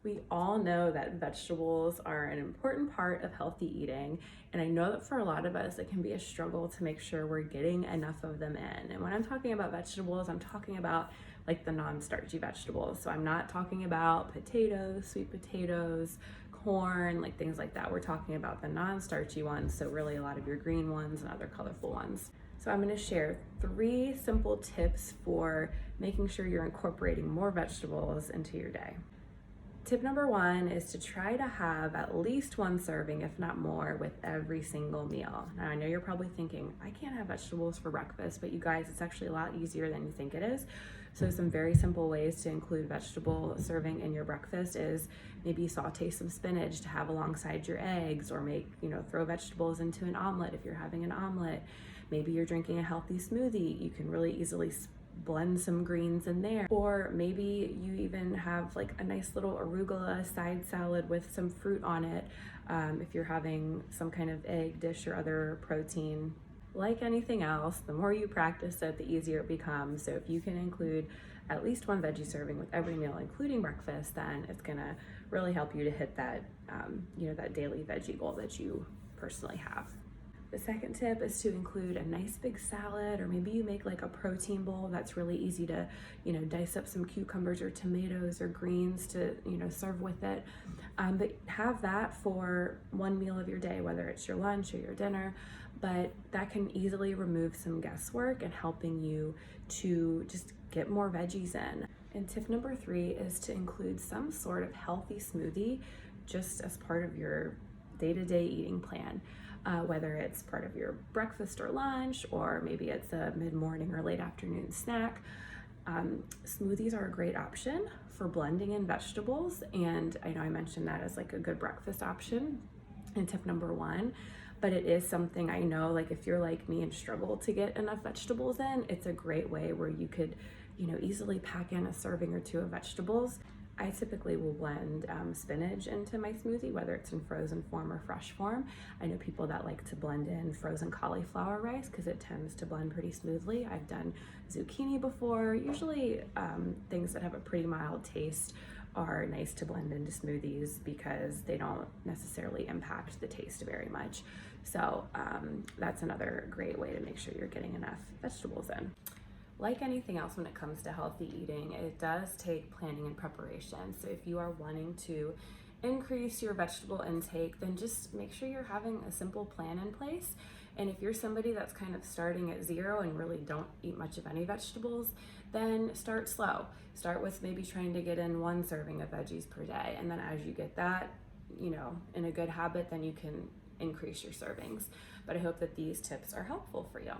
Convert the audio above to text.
We all know that vegetables are an important part of healthy eating, and I know that for a lot of us, it can be a struggle to make sure we're getting enough of them in. And when I'm talking about vegetables, I'm talking about like the non-starchy vegetables. So I'm not talking about potatoes, sweet potatoes, corn, like things like that. We're talking about the non-starchy ones, so really a lot of your green ones and other colorful ones. So I'm going to share 3 simple tips for making sure you're incorporating more vegetables into your day. Tip number 1 is to try to have at least 1 serving, if not more, with every single meal. Now, I know you're probably thinking, I can't have vegetables for breakfast, but you guys, it's actually a lot easier than you think it is. So some very simple ways to include vegetable serving in your breakfast is maybe saute some spinach to have alongside your eggs, or throw vegetables into an omelet if you're having an omelet. Maybe you're drinking a healthy smoothie. You can really easily blend some greens in there. Or maybe you even have like a nice little arugula side salad with some fruit on it, if you're having some kind of egg dish or other protein. Like anything else, the more you practice it, the easier it becomes. So if you can include at least 1 veggie serving with every meal, including breakfast, then it's gonna really help you to hit that, that daily veggie goal that you personally have. The second tip is to include a nice big salad, or maybe you make like a protein bowl that's really easy to, dice up some cucumbers or tomatoes or greens to, serve with it. But have that for 1 meal of your day, whether it's your lunch or your dinner, but that can easily remove some guesswork and helping you to just get more veggies in. And tip number 3 is to include some sort of healthy smoothie just as part of your day-to-day eating plan. Whether it's part of your breakfast or lunch, or maybe it's a mid-morning or late afternoon snack. Smoothies are a great option for blending in vegetables, and I know I mentioned that as like a good breakfast option in tip number 1, but it is something I know, like if you're like me and struggle to get enough vegetables in, it's a great way where you could, easily pack in a serving or 2 of vegetables. I typically will blend spinach into my smoothie, whether it's in frozen form or fresh form. I know people that like to blend in frozen cauliflower rice because it tends to blend pretty smoothly. I've done zucchini before. Usually things that have a pretty mild taste are nice to blend into smoothies because they don't necessarily impact the taste very much. So that's another great way to make sure you're getting enough vegetables in. Like anything else when it comes to healthy eating, it does take planning and preparation. So if you are wanting to increase your vegetable intake, then just make sure you're having a simple plan in place. And if you're somebody that's kind of starting at 0 and really don't eat much of any vegetables, then start slow. Start with maybe trying to get in 1 serving of veggies per day. And then as you get that, in a good habit, then you can increase your servings. But I hope that these tips are helpful for you.